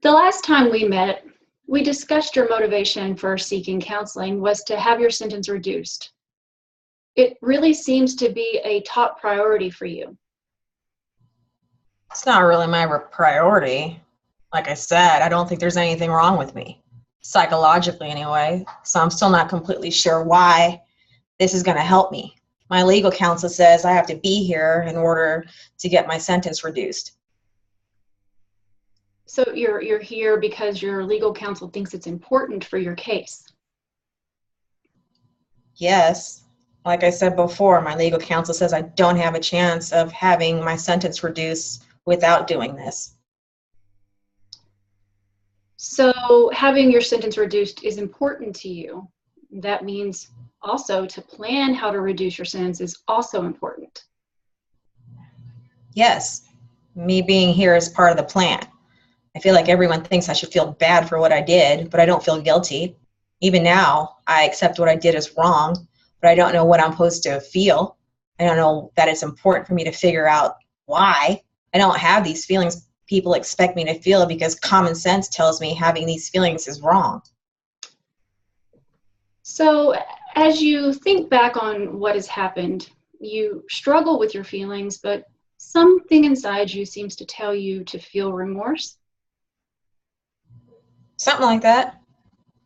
The last time we met, we discussed your motivation for seeking counseling was to have your sentence reduced. It really seems to be a top priority for you. It's not really my priority. Like I said, I don't think there's anything wrong with me, psychologically anyway, so I'm still not completely sure why this is going to help me. My legal counsel says I have to be here in order to get my sentence reduced. So you're here because your legal counsel thinks it's important for your case. Yes. Like I said before, my legal counsel says I don't have a chance of having my sentence reduced without doing this. So having your sentence reduced is important to you. That means also to plan how to reduce your sentence is also important. Yes. Me being here is part of the plan. I feel like everyone thinks I should feel bad for what I did, but I don't feel guilty. Even now, I accept what I did is wrong, but I don't know what I'm supposed to feel. I don't know that it's important for me to figure out why. I don't have these feelings people expect me to feel because common sense tells me having these feelings is wrong. So as you think back on what has happened, you struggle with your feelings, but something inside you seems to tell you to feel remorse. Something like that.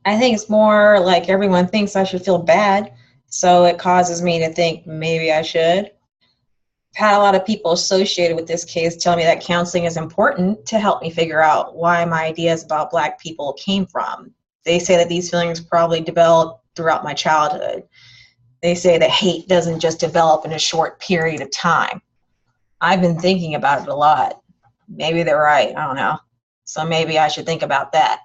I think it's more like everyone thinks I should feel bad, so it causes me to think maybe I should. I've had a lot of people associated with this case tell me that counseling is important to help me figure out why my ideas about Black people came from. They say that these feelings probably developed throughout my childhood. They say that hate doesn't just develop in a short period of time. I've been thinking about it a lot. Maybe they're right, I don't know. So maybe I should think about that.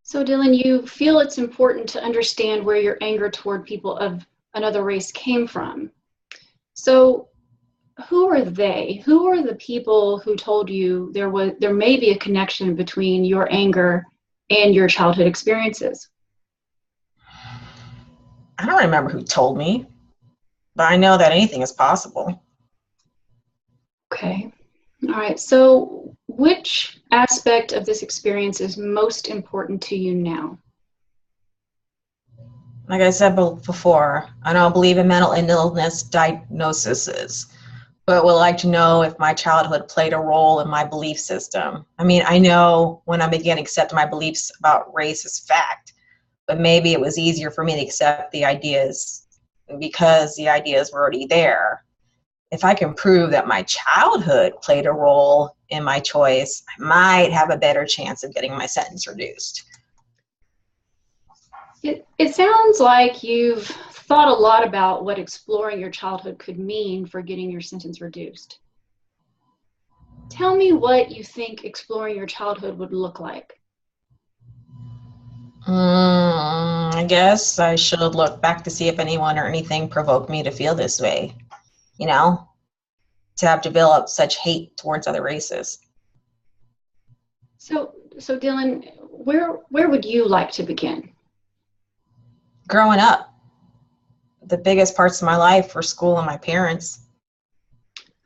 So Dylan, you feel it's important to understand where your anger toward people of another race came from. So who are they? Who are the people who told you there may be a connection between your anger and your childhood experiences? I don't remember who told me, but I know that anything is possible. Okay. All right. So which aspect of this experience is most important to you now? Like I said before, I don't believe in mental illness diagnoses, but would like to know if my childhood played a role in my belief system. I mean, I know when I began to accept my beliefs about race as fact, but maybe it was easier for me to accept the ideas because the ideas were already there. If I can prove that my childhood played a role in my choice, I might have a better chance of getting my sentence reduced. It sounds like you've thought a lot about what exploring your childhood could mean for getting your sentence reduced. Tell me what you think exploring your childhood would look like. I guess I should look back to see if anyone or anything provoked me to feel this way, you know, to have developed such hate towards other races. So Dylan, where would you like to begin? Growing up, the biggest parts of my life were school and my parents.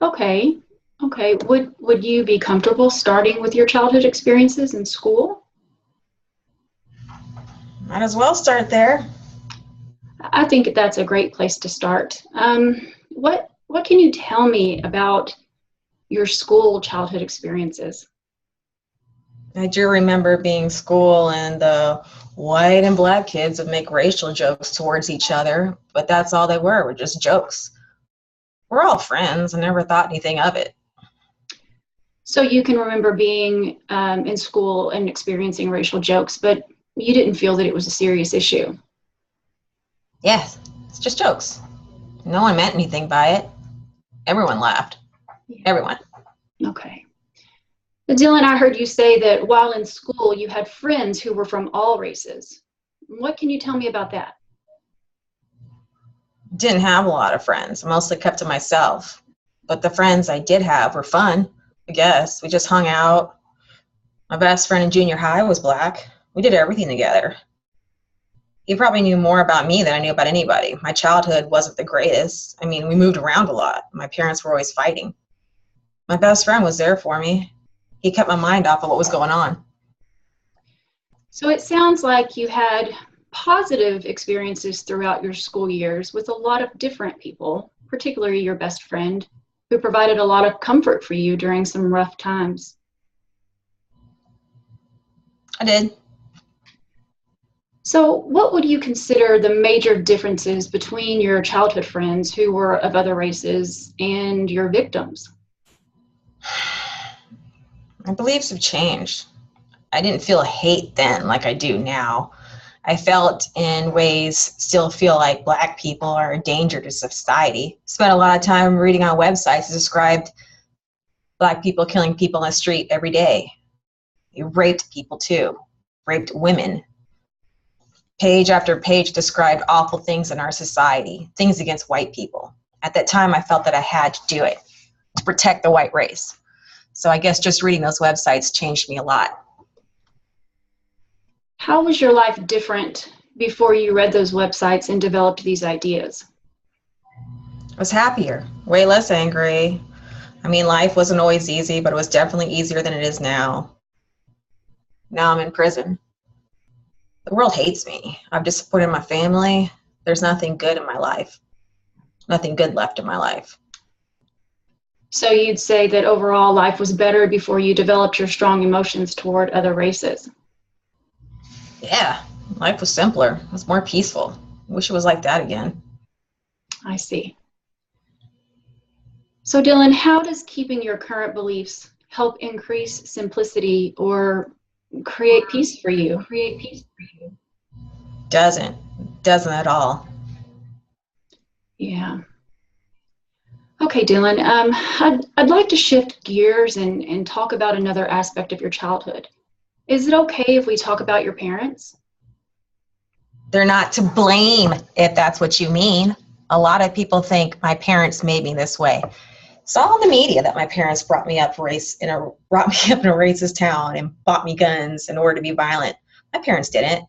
Okay. Would you be comfortable starting with your childhood experiences in school? Might as well start there. I think that's a great place to start. What can you tell me about your school childhood experiences? I do remember being in school and the white and Black kids would make racial jokes towards each other, but that's all they were just jokes. We're all friends. I never thought anything of it. So you can remember being in school and experiencing racial jokes, but you didn't feel that it was a serious issue. Yes, it's just jokes. No one meant anything by it. Everyone laughed. Yeah. Everyone. Okay. Dylan, I heard you say that while in school you had friends who were from all races. What can you tell me about that? Didn't have a lot of friends. I mostly kept to myself. But the friends I did have were fun, I guess. We just hung out. My best friend in junior high was Black. We did everything together. He probably knew more about me than I knew about anybody. My childhood wasn't the greatest. I mean, we moved around a lot. My parents were always fighting. My best friend was there for me. he kept my mind off of what was going on. So it sounds like you had positive experiences throughout your school years with a lot of different people, particularly your best friend, who provided a lot of comfort for you during some rough times. I did. So what would you consider the major differences between your childhood friends who were of other races and your victims? My beliefs have changed. I didn't feel hate then like I do now. I felt in ways still feel like Black people are a danger to society. Spent a lot of time reading on websites that described Black people killing people on the street every day. They raped people too, raped women. Page after page described awful things in our society, things against white people. At that time, I felt that I had to do it to protect the white race. So I guess just reading those websites changed me a lot. How was your life different before you read those websites and developed these ideas? I was happier, way less angry. I mean, life wasn't always easy, but it was definitely easier than it is now. Now I'm in prison. The world hates me. I've disappointed my family. There's nothing good in my life. Nothing good left in my life. So you'd say that overall life was better before you developed your strong emotions toward other races? Yeah, life was simpler. It was more peaceful. I wish it was like that again. I see. So Dylan, how does keeping your current beliefs help increase simplicity or create peace for you? Doesn't at all. Yeah. Okay, Dylan, I'd like to shift gears and talk about another aspect of your childhood. Is it okay if we talk about your parents? They're not to blame, if that's what you mean. A lot of people think my parents made me this way. It's all in the media that my parents brought me up in a racist town and bought me guns in order to be violent. My parents didn't.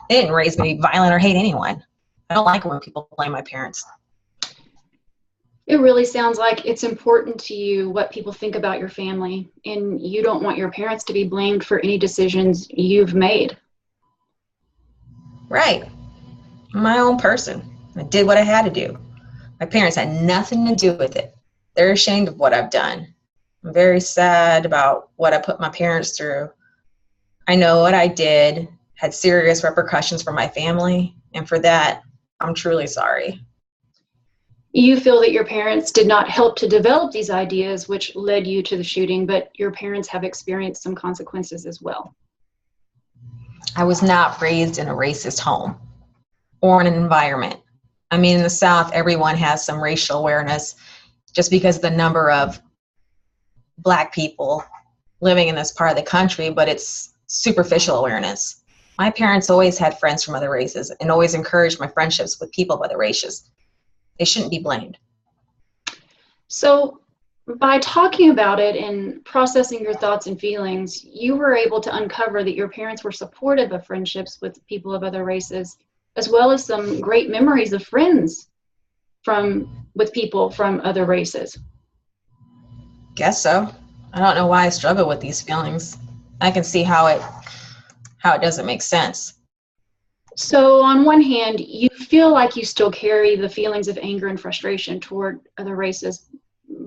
They didn't raise me to be violent or hate anyone. I don't like it when people blame my parents. It really sounds like it's important to you what people think about your family, and you don't want your parents to be blamed for any decisions you've made. Right. I'm my own person. I did what I had to do. My parents had nothing to do with it. They're ashamed of what I've done. I'm very sad about what I put my parents through. I know what I did had serious repercussions for my family, and for that, I'm truly sorry. You feel that your parents did not help to develop these ideas which led you to the shooting, but your parents have experienced some consequences as well. I was not raised in a racist home or in an environment. I mean, in the South, everyone has some racial awareness just because of the number of Black people living in this part of the country, but it's superficial awareness. My parents always had friends from other races and always encouraged my friendships with people of other races. They shouldn't be blamed. So by talking about it and processing your thoughts and feelings, you were able to uncover that your parents were supportive of friendships with people of other races, as well as some great memories of friends with people from other races. Guess so. I don't know why I struggle with these feelings. I can see how it doesn't make sense. So on one hand, you feel like you still carry the feelings of anger and frustration toward other races,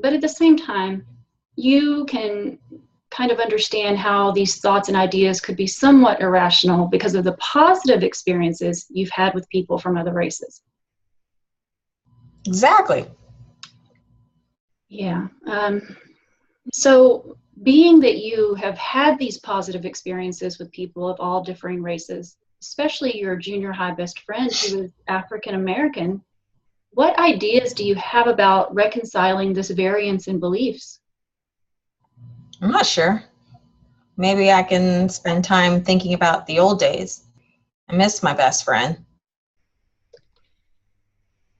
but at the same time, you can kind of understand how these thoughts and ideas could be somewhat irrational because of the positive experiences you've had with people from other races. Exactly. Yeah. So being that you have had these positive experiences with people of all differing races, especially your junior high best friend who is African American, what ideas do you have about reconciling this variance in beliefs? I'm not sure. Maybe I can spend time thinking about the old days. I miss my best friend.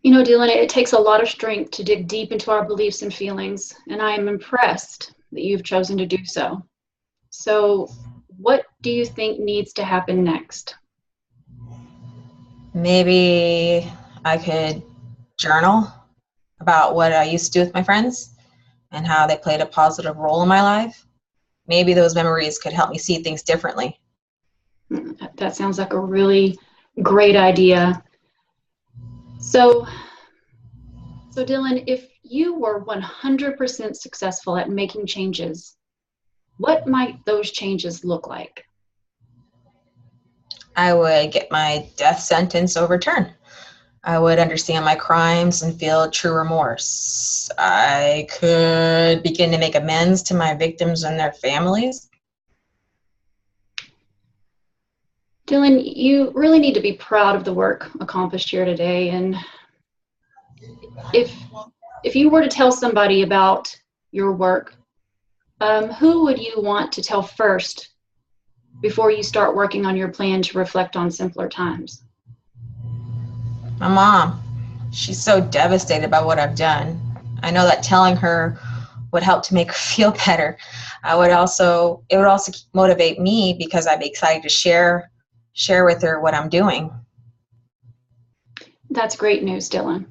You know, Dylan, it takes a lot of strength to dig deep into our beliefs and feelings, and I am impressed that you've chosen to do so. So, what do you think needs to happen next? Maybe I could journal about what I used to do with my friends and how they played a positive role in my life. maybe those memories could help me see things differently. That sounds like a really great idea. So Dylan, if you were 100% successful at making changes, what might those changes look like? I would get my death sentence overturned. I would understand my crimes and feel true remorse. I could begin to make amends to my victims and their families. Dylan, you really need to be proud of the work accomplished here today. And if you were to tell somebody about your work, who would you want to tell first before you start working on your plan to reflect on simpler times? My mom, she's so devastated by what I've done. I know that telling her would help to make her feel better. It would also motivate me because I'd be excited to share with her what I'm doing. That's great news, Dylan.